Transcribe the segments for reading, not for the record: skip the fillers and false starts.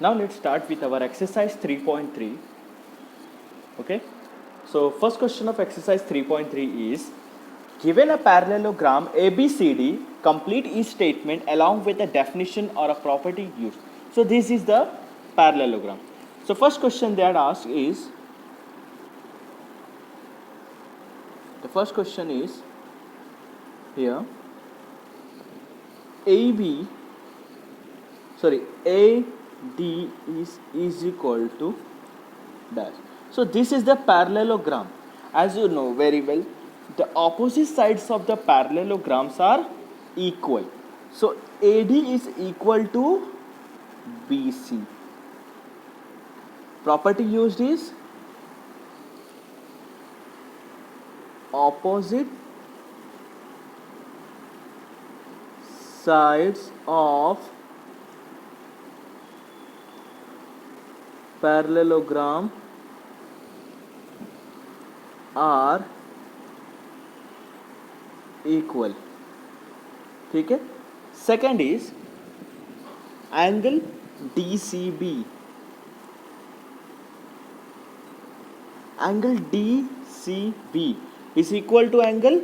Now let's start with our exercise 3.3. Okay. So first question of exercise 3.3 is, given a parallelogram ABCD, complete each statement along with a definition or a property used. So this is the parallelogram. So first question they had asked is, the first question is here, AD is equal to dash. So this is the parallelogram. As you know very well, the opposite sides of the parallelograms are equal. So AD is equal to BC. Property used is opposite sides of parallelogram are equal. ठीक है. Second is angle DCB. Angle DCB is equal to angle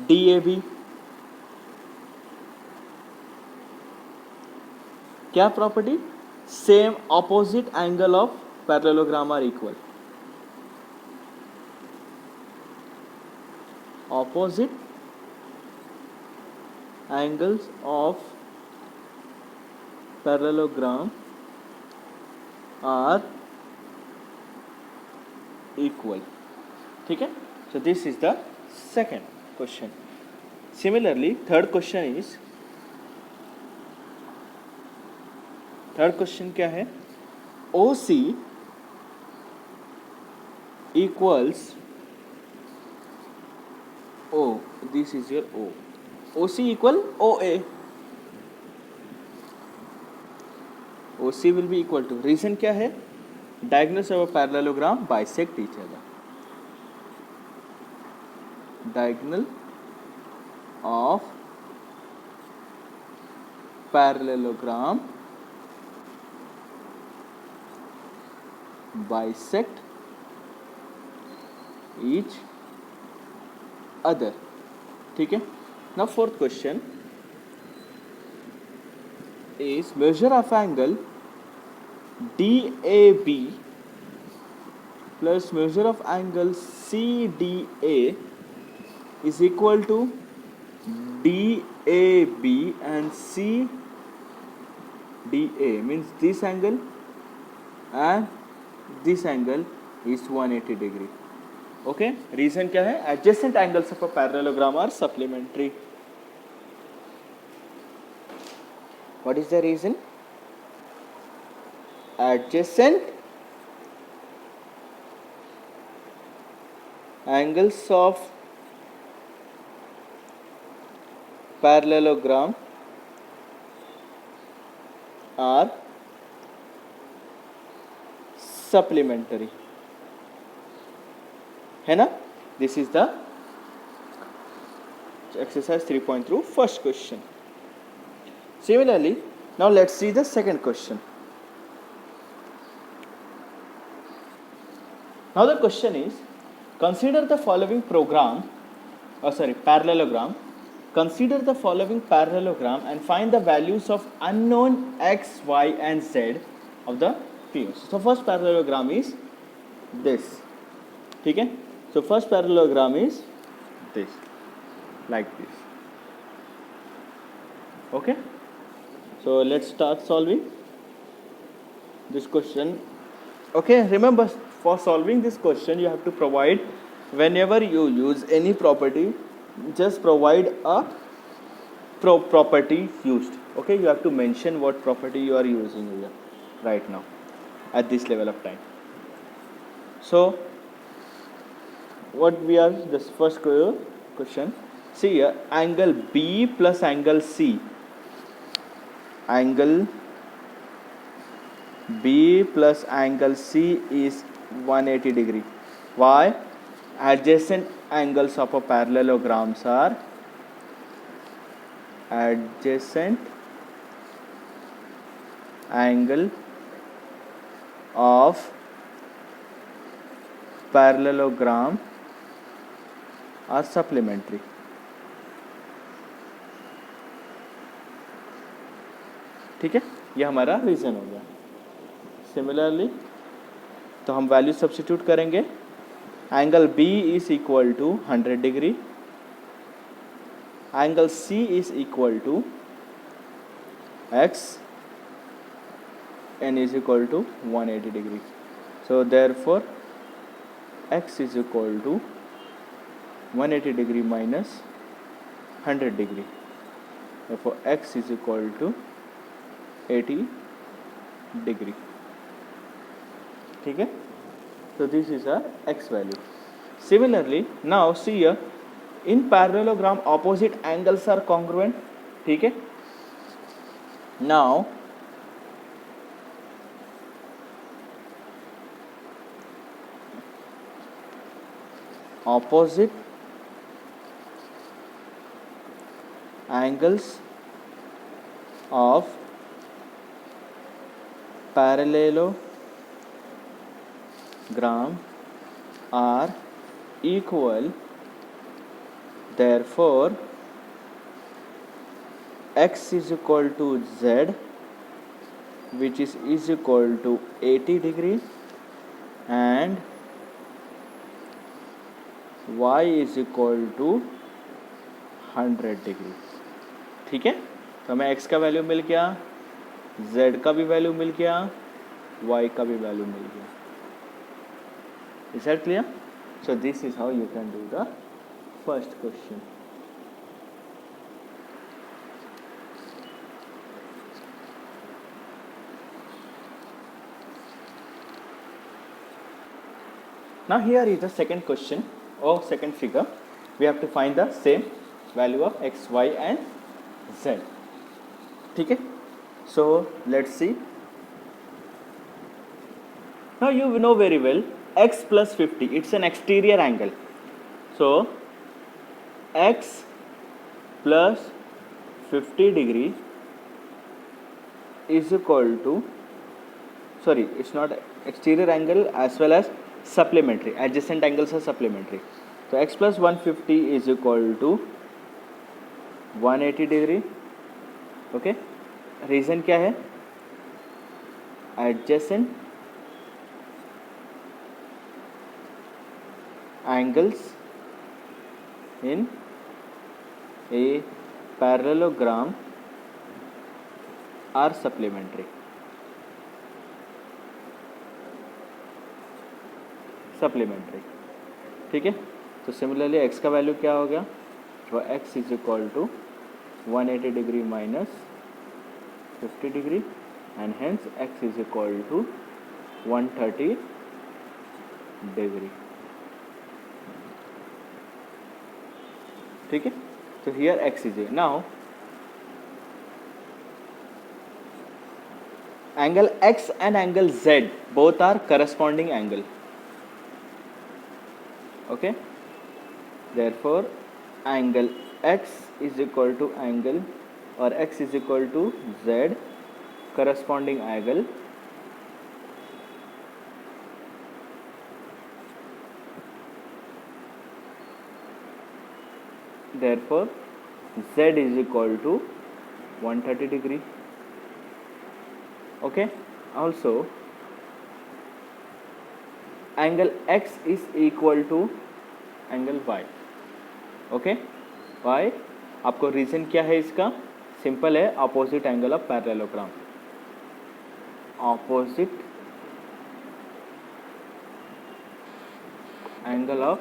DAB. क्या property? Same opposite angle of parallelogram are equal. Opposite angles of parallelogram are equal. ठीक है. So this is the second question. Similarly, third question क्या है? OC equals O. This is your O. OC equal OA. OC will be equal to. Reason क्या है? Diagonals of a parallelogram bisect each other. Diagonal of parallelogram bisect each other. ठीक है. Now fourth question is, measure of angle DAB plus measure of angle CDA is equal to DAB and CDA, means this angle and this angle is 180 degree. Okay. Reason क्या है? Adjacent angles of a parallelogram are supplementary. What is the reason? Adjacent angles of parallelogram are supplementary. है ना. This is the exercise 3.2 first question. Similarly, now let's see the second question. Now the question is, consider the following parallelogram. Consider the following parallelogram and find the values of unknown x, y and z of the POs. So first parallelogram is this. ठीक है. So first parallelogram is this, like this. Okay. So let's start solving this question. Okay. Remember, for solving this question you have to provide, whenever you use any property, just provide a property used. Okay. You have to mention what property you are using here right now at this level of time. So what we are, this first question, see here, angle B plus angle C. Angle B plus angle C is 180 degree. Why? Adjacent angles of a parallelograms are adjacent angle of parallelogram are supplementary. ठीक है, ये हमारा reason हो गया. Similarly तो हम value substitute करेंगे. Angle B is equal to 100 degree, angle C is equal to x, n is equal to 180 degree. So therefore x is equal to 180 degree minus 100 degree. Therefore x is equal to 80 degree. ठीक है, so this is our x value. Similarly now see here, in parallelogram opposite angles are congruent. ठीक है, now opposite angles of parallelogram are equal, therefore x is equal to z, which is equal to 80 degree, and y is equal to 100 degree. ठीक है, तो हमें x का value मिल गया, z का भी वैल्यू मिल गया, y का भी वैल्यू मिल गया. Is that clear? So this is how you can do the first question. Now here is the second question or second figure. We have to find the same value of x, y and z. ठीक है, so let's see. Now you know very well x plus 50, it's an exterior angle. So x plus 50 degree is equal to, sorry, it's not exterior angle as well as supplementary, adjacent angles are supplementary. So x plus 150 is equal to 180 degree. Okay, reason क्या है? Adjacent angles in a parallelogram are supplementary. Supplementary. ठीक है, तो similarly x का value क्या हो गया? तो x is equal to 180 degree minus 50 degree and hence x is equal to 130 degree. ठीक है, तो here x is now angle x and angle z both are corresponding angle. Okay, therefore angle x is equal to angle, or x is equal to z corresponding angle. Therefore z is equal to 130 degree. Okay, also angle x is equal to angle y. Okay, why? आपको reason क्या है इसका? Simple है, opposite angle of parallelogram. Opposite angle of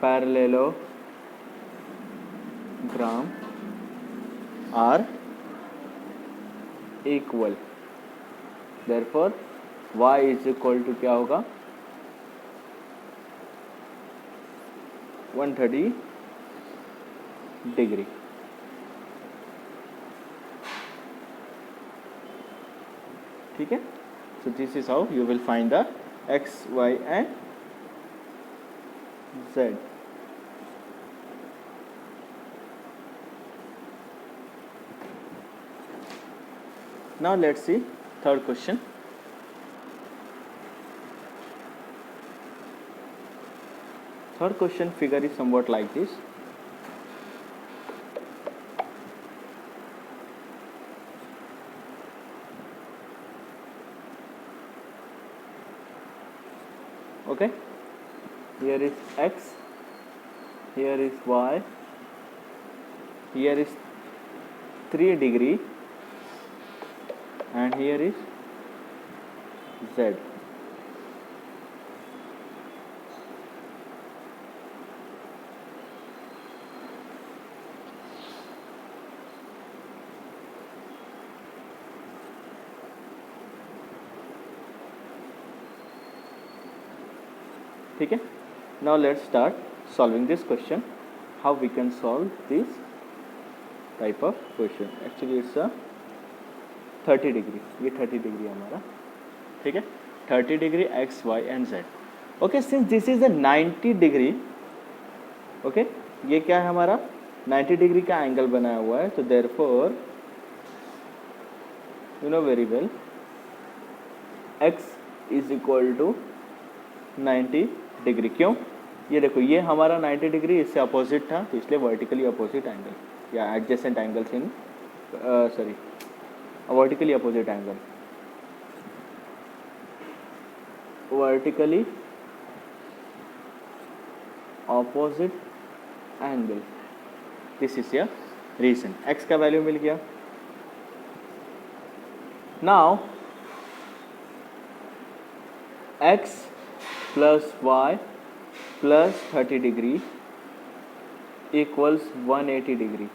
parallelogram are equal. Therefore y is equal to क्या होगा? 130 degree. ठीक है, so this is how you will find the x, y and z. Now let's see Third question. Third question figure is somewhat like this. Okay, here is x, here is y, here is 3 degree, and here is z. ठीक है. Now let's start solving this question. How we can solve this type of question. Actually it's a 30 degree. ये 30 degree हमारा. ठीक है. 30 degree x, y and z. Okay, since this is a 90 degree. Okay, ये क्या है हमारा 90 degree का angle बनाया हुआ है. तो therefore you know very well x is equal to 90 degree. क्यों? ये देखो, ये हमारा 90 डिग्री इससे अपोजिट था, तो इसलिए वर्टिकली अपोजिट एंगल या adjacent angles in sorry vertically opposite angle, vertically opposite angle. This is your reason. X का वैल्यू मिल गया. Now x plus y plus 30 degree equals 180 degree.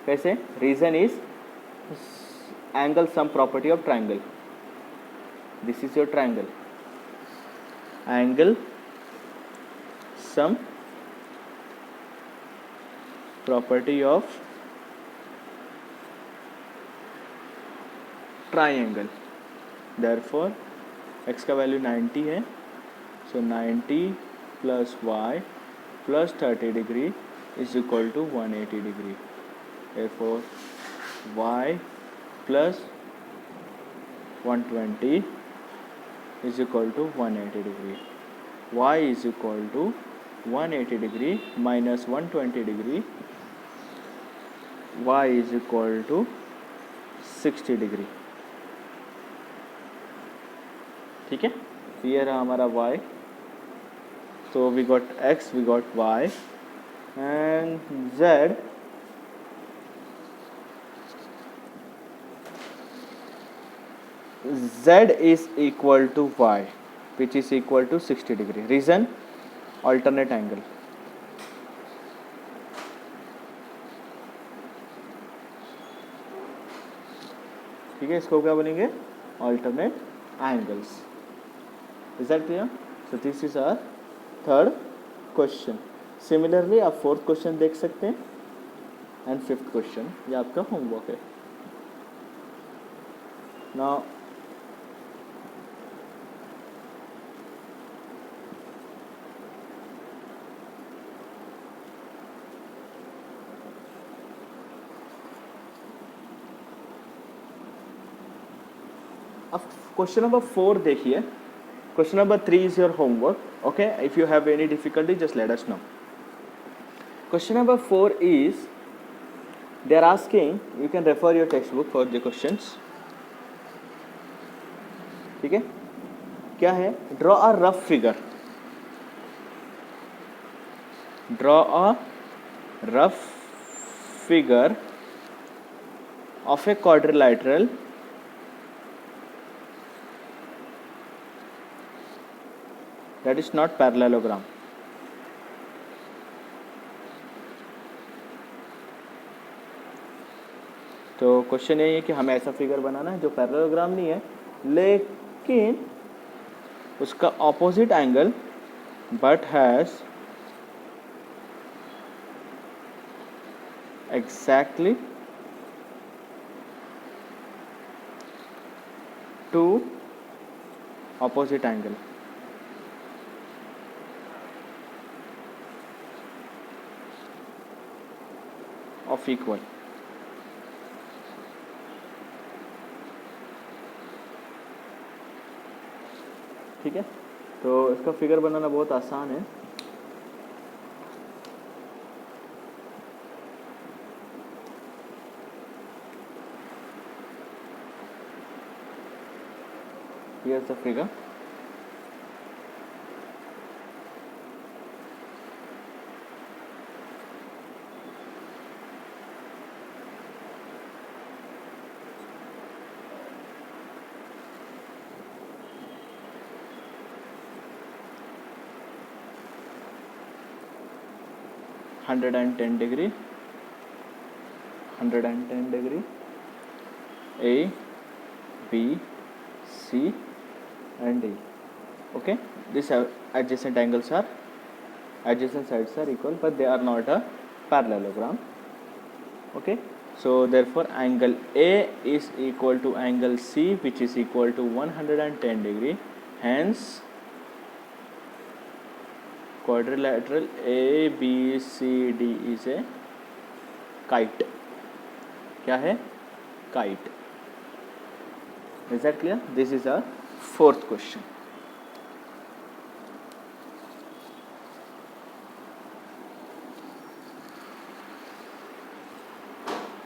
कैसे? Reason is angle sum property of triangle. This is your triangle. Angle sum property of triangle. Therefore x का value 90 है. So 90 plus y plus 30 degree is equal to 180 degree. Therefore y plus 120 is equal to 180 degree. y is equal to 180 degree minus 120 degree. y is equal to 60 degree. ठीक है. ये रहा हमारा y. So we got x, we got y, and z. Z is equal to y, which is equal to 60 degree. Reason? Alternate angle. ठीक है. इसको क्या बोलेंगे? Alternate angles. Is that clear? So this is our third question. Similarly आप fourth question देख सकते हैं and fifth question. ये आपका homework है. Now अब क्वेश्चन नंबर 4 देखिए. Question number 3 is your homework. Okay, if you have any difficulty just let us know. Question number 4 is they are asking, you can refer your textbook for the questions. ठीक है. क्या है? Draw a rough figure. Draw a rough figure of a quadrilateral that is not parallelogram. तो question यही है कि हमें ऐसा फिगर बनाना है जो पैरेललोग्राम नहीं है लेकिन उसका opposite angle but has exactly to opposite angle. of equal. ठीक है, तो इसका फिगर बनाना बहुत आसान है। Here's the figure. (110 degree) 110 degree, A, B, C and D. Okay, these adjacent angles are adjacent sides are equal, but they are not a parallelogram. Okay, so therefore angle A is equal to angle C, which is equal to 110 degree. Hence quadrilateral ABCD is a kite. क्या है? Kite. Is that clear? This is our fourth question.